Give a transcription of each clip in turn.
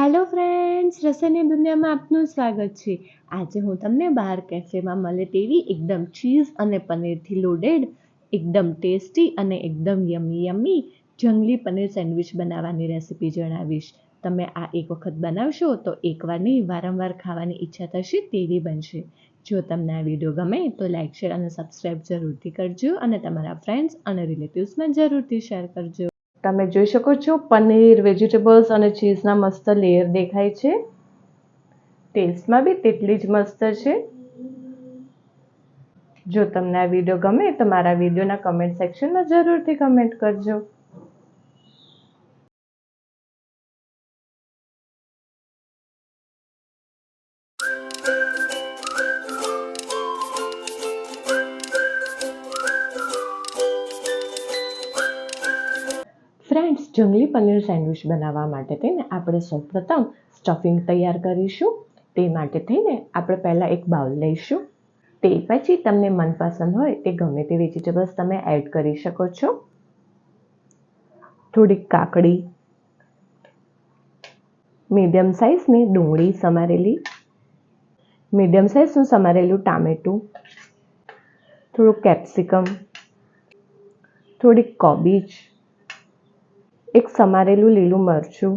Hello friends, રસોઈની દુનિયામાં આપનું સ્વાગત છે. આજે હું તમને બહાર કેફેમાં મળે તેવી એકદમ ચીઝ અને પનીરથી લોડેડ એકદમ ટેસ્ટી અને એકદમ યમી યમી જંગલી પનીર સેન્ડવિચ બનાવવાની રેસિપી જણાવીશ. તમે આ એક વખત બનાવશો તો એકવાર નહીં વારંવાર ખાવાની ઈચ્છા થશે તેવી બનશે. જો તમને આ વિડીયો ગમે તો લાઇક શેર અને સબસ્ક્રાઈબ જરૂરથી કરજો અને તમારા ફ્રેન્ડ્સ અને રિલેટિવ્સમાં જરૂરથી શેર કરજો. તમે જોઈ શકો છો પનીર, વેજીટેબલ્સ અને ચીઝના મસ્ત લેયર દેખાય છે. ટેસ્ટમાં બી તેટલી જ મસ્ત છે. જો તમને આ વિડીયો ગમે તો મારા વિડીયોના કમેન્ટ સેક્શનમાં જરૂરથી કમેન્ટ કરજો. ફ્રેન્ડ્સ, જંગલી પનીર સેન્ડવિચ બનાવવા માટે થઈને આપણે સૌપ્રથમ સ્ટફિંગ તૈયાર કરીશું. તે માટે થઈને આપણે પહેલાં એક બાઉલ લઈશું. તે પછી તમને મનપસંદ હોય તે ગમે તે વેજીટેબલ્સ તમે એડ કરી શકો છો. થોડીક કાકડી, મીડિયમ સાઇઝની ડુંગળી સમારેલી, મીડિયમ સાઇઝનું સમારેલું ટામેટું, થોડુંક કેપ્સિકમ, થોડીક કોબીજ, એક સમારેલું લીલું મરચું,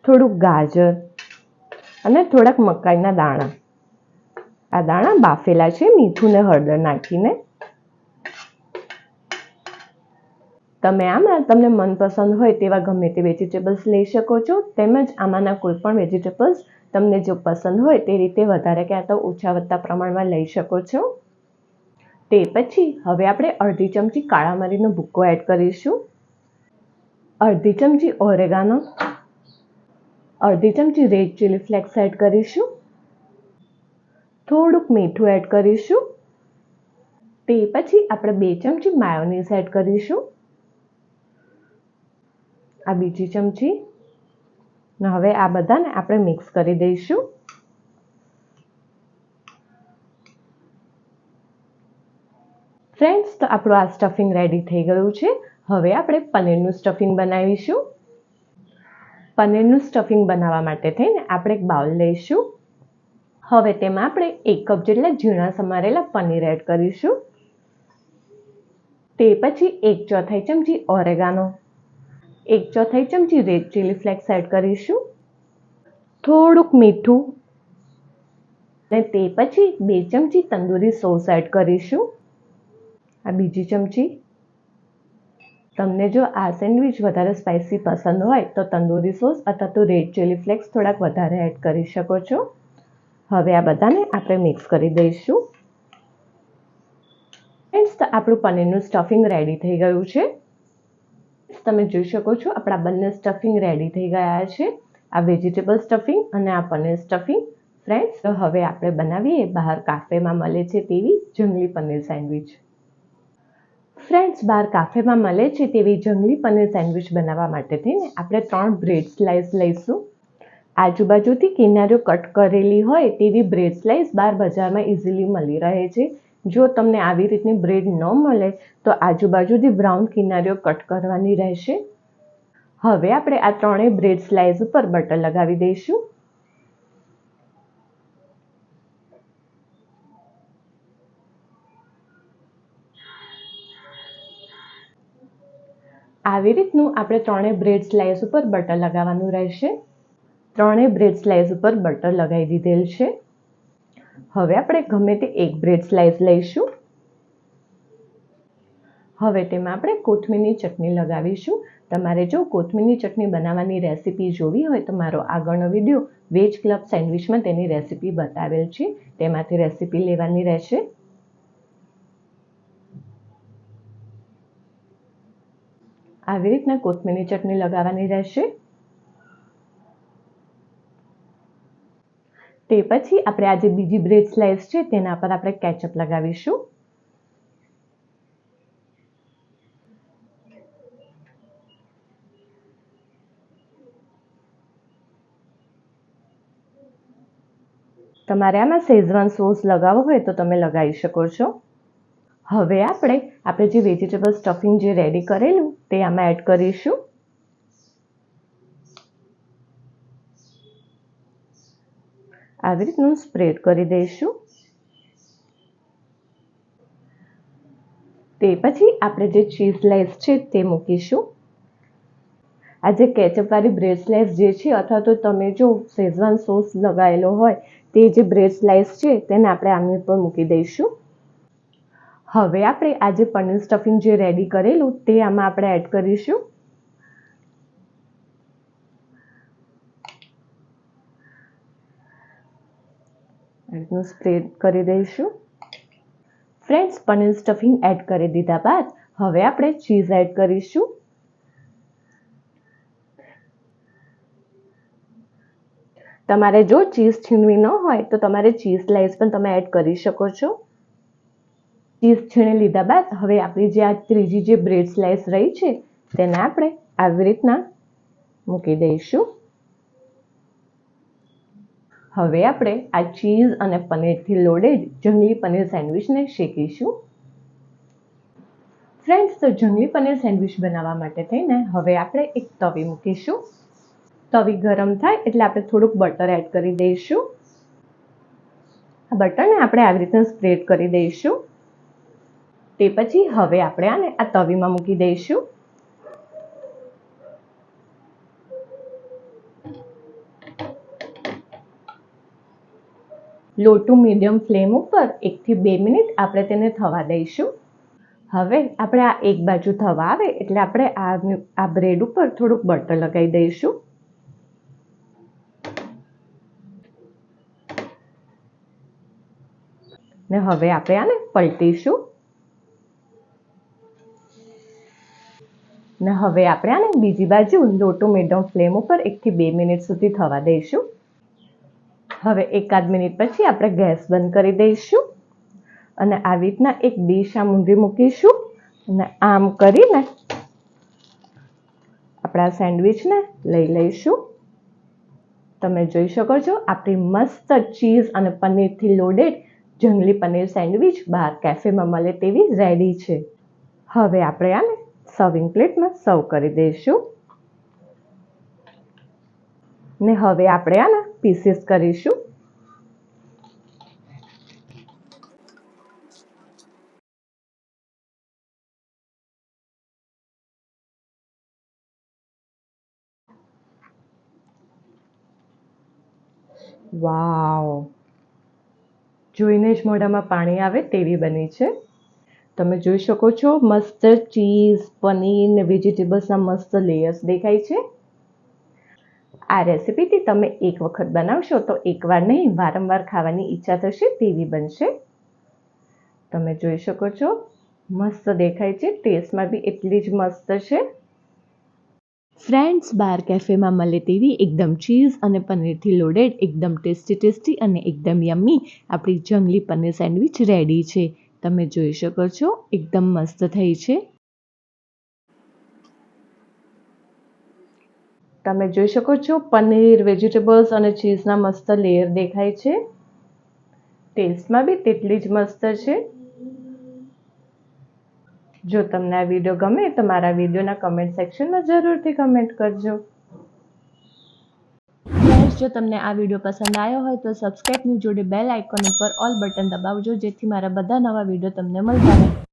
થોડુંક ગાજર અને થોડાક મકાઈના દાણા. આ દાણા બાફેલા છે મીઠું ને હળદર નાખીને. તમે આમાં તમને મનપસંદ હોય તેવા ગમે તે વેજીટેબલ્સ લઈ શકો છો. તેમજ આમાંના કોઈ પણ વેજીટેબલ્સ તમને જો પસંદ હોય તે રીતે વધારે ક્યાં તો ઓછા વધતા પ્રમાણમાં લઈ શકો છો. તે પછી હવે આપણે અડધી ચમચી કાળા મરીનો ભૂક્કો એડ કરીશું, અડધી ચમચી ઓરેગાનો, અડધી ચમચી રેડ ચીલી ફ્લેક્સ એડ કરીશું, થોડુંક મીઠું એડ કરીશું. તે પછી આપણે 2 ચમચી માયોનીઝ એડ કરીશું, આ બીજી ચમચી. હવે આ બધાને આપણે મિક્સ કરી દઈશું. ફ્રેન્ડ્સ, તો આપણું આ સ્ટફિંગ રેડી થઈ ગયું છે. હવે આપણે પનીરનું સ્ટફિંગ બનાવીશું. પનીરનું સ્ટફિંગ બનાવવા માટે થઈને આપણે એક બાઉલ લઈશું. હવે તેમાં આપણે 1 કપ જેટલા ઝીણા સમારેલા પનીર એડ કરીશું. તે પછી 1/4 ચમચી ઓરેગાનો, 1/4 ચમચી રેડ ચીલી ફ્લેક્સ એડ કરીશું, થોડુંક મીઠું અને તે પછી 2 ચમચી તંદૂરી સોસ એડ કરીશું, આ બીજી ચમચી. તમને જો આ સેન્ડવિચ વધારે સ્પાઇસી પસંદ હોય તો તંદૂરી સોસ અથવા તો રેડ ચીલી ફ્લેક્સ થોડાક વધારે એડ કરી શકો છો. હવે આ બધાને આપણે મિક્સ કરી દઈશું. ફ્રેન્ડ્સ, તો આપણું પનીરનું સ્ટફિંગ રેડી થઈ ગયું છે. તમે જોઈ શકો છો આપણા બંને સ્ટફિંગ રેડી થઈ ગયા છે, આ વેજીટેબલ સ્ટફિંગ અને આ પનીર સ્ટફિંગ. ફ્રેન્ડ્સ, તો હવે આપણે બનાવીએ બહાર કાફેમાં મળે છે તેવી જંગલી પનીર સેન્ડવિચ. ફ્રેન્ડ્સ, બહાર કાફેમાં મળે છે તેવી જંગલી પનીર સેન્ડવિચ બનાવવા માટે થઈને આપણે 3 બ્રેડ સ્લાઇસ લઈશું. આજુબાજુથી કિનારીઓ કટ કરેલી હોય તેવી બ્રેડ સ્લાઇસ બહાર બજારમાં ઇઝીલી મળી રહે છે. જો તમને આવી રીતની બ્રેડ ન મળે તો આજુબાજુથી બ્રાઉન કિનારીઓ કટ કરવાની રહેશે. હવે આપણે આ 3 બ્રેડ સ્લાઇસ ઉપર બટર લગાવી દઈશું. આવી રીતનું આપણે 3 બ્રેડ સ્લાઇસ ઉપર બટર લગાવવાનું રહેશે. 3 બ્રેડ સ્લાઇસ ઉપર બટર લગાવી દીધેલ છે. હવે આપણે ગમે તે એક બ્રેડ સ્લાઇસ લઈશું. હવે તેમાં આપણે કોથમીરની ચટણી લગાવીશું. તમારે જો કોથમીરની ચટણી બનાવવાની રેસીપી જોવી હોય તો મારો આગળનો વિડીયો વેજ ક્લબ સેન્ડવિચમાં તેની રેસીપી બતાવેલ છે, તેમાંથી રેસીપી લેવાની રહેશે. આવી રીતના કોથમીરની ચટણી લગાવવાની રહેશે. તે પછી આપણે આ જે બીજી બ્રેડ સ્લાઇસ છે તેના પર આપણે કેચઅપ લગાવીશું. તમારે આમાં શેઝવાન સોસ લગાવવો હોય તો તમે લગાવી શકો છો. હવે આપણે જે વેજીટેબલ સ્ટફિંગ જે રેડી કરેલું તે આમાં એડ કરીશું. આવી રીતનું સ્પ્રેડ કરી દઈશું. તે પછી આપણે જે ચીઝ સ્લાઇસ છે તે મૂકીશું. આ જે કેચઅપવાળી બ્રેડ સ્લાઇસ જે છે, અથવા તો તમે જો શેઝવાન સોસ લગાવેલો હોય તે જે બ્રેડ સ્લાઇસ છે તેને આપણે આની ઉપર મૂકી દઈશું. હવે આપણે આ જે પનીર સ્ટફિંગ જે રેડી કરેલું તે આમાં આપણે એડ કરીશું. રીતનું સ્પ્રેડ કરી દઈશું. ફ્રેન્ડ્સ, પનીર સ્ટફિંગ એડ કરી દીધા બાદ હવે આપણે ચીઝ એડ કરીશું. તમારે જો ચીઝ છીણવી ન હોય તો તમારે ચીઝ સ્લાઇસ પણ તમે એડ કરી શકો છો. ચીઝ છીણી લીધા બાદ હવે આપણી જે આ ત્રીજી જે બ્રેડ સ્લાઇસ રહી છે તેને આપણે આવી રીતના મૂકી દઈશું. હવે આપણે આ ચીઝ અને પનીરથી લોડેડ જંગલી પનીર સેન્ડવિચને શેકીશું. ફ્રેન્ડ્સ, તો જંગલી પનીર સેન્ડવિચ બનાવવા માટે થઈને હવે આપણે એક તવી મૂકીશું. તવી ગરમ થાય એટલે આપણે થોડુંક બટર એડ કરી દઈશું. આ બટરને આપણે આવી રીતે સ્પ્રેડ કરી દઈશું. તે પછી હવે આપણે આને આ તવીમાં મૂકી દઈશું. લો ટુ મીડિયમ ફ્લેમ ઉપર 1 થી 2 મિનિટ આપણે તેને થવા દઈશું. હવે આપણે આ એક બાજુ થવા આવે એટલે આપણે આ બ્રેડ ઉપર થોડુંક બટર લગાવી દઈશું. ને હવે આપણે આને પલટીશું. ને હવે આપણે આને બીજી બાજુ લો ટુ મીડિયમ ફ્લેમ ઉપર 1 થી 2 મિનિટ સુધી થવા દઈશું. હવે એકાદ મિનિટ પછી આપણે ગેસ બંધ કરી દઈશું અને આવી રીતના એક ડીશ આમ ઊંધી મૂકીશું અને આમ કરીને આપણા સેન્ડવિચને લઈ લઈશું. તમે જોઈ શકો છો આપણી મસ્ત ચીઝ અને પનીરથી લોડેડ જંગલી પનીર સેન્ડવિચ બહાર કેફેમાં મળે તેવી રેડી છે. હવે આપણે આને સર્વિંગ પ્લેટમાં સર્વ કરી દઈશું. ને હવે આપણે આના પીસીસ કરીશું. વાવ, જોઈને જ મોઢામાં પાણી આવે તેવી બની છે. તમે જોઈ શકો છો મસ્ત ચીઝ, પનીર ને વેજીટેબલ્સના મસ્ત લેયર્સ દેખાય છે. આ રેસીપીથી તમે એક વખત બનાવશો તો એકવાર નહીં વારંવાર ખાવાની ઈચ્છા થશે તેવી બનશે. તમે જોઈ શકો છો મસ્ત દેખાય છે, ટેસ્ટમાં બી એટલી જ મસ્ત છે. ફ્રેન્ડ્સ, બાર કેફેમાં મળે તેવી એકદમ ચીઝ અને પનીરથી લોડેડ એકદમ ટેસ્ટી અને એકદમ યમ્મી આપણી જંગલી પનીર સેન્ડવિચ રેડી છે. તમે જોઈ શકો છો એકદમ મસ્ત થઈ છે. તમે જોઈ શકો છો પનીર, વેજીટેબલ્સ અને ચીઝના મસ્ત લેયર દેખાય છે. ટેસ્ટમાં બી તેટલી જ મસ્ત છે. જો તમને આ વિડીયો ગમે તો મારા વિડીયોના કમેન્ટ સેક્શનમાં જરૂરથી કમેન્ટ કરજો. જો તમને આ વિડીયો પસંદ આવ્યો હોય તો સબસ્ક્રાઇબની જોડે બેલ આઇકોન ઉપર ઓલ બટન દબાવજો, જેથી મારા બધા નવા વિડીયો તમને મળતા રહે.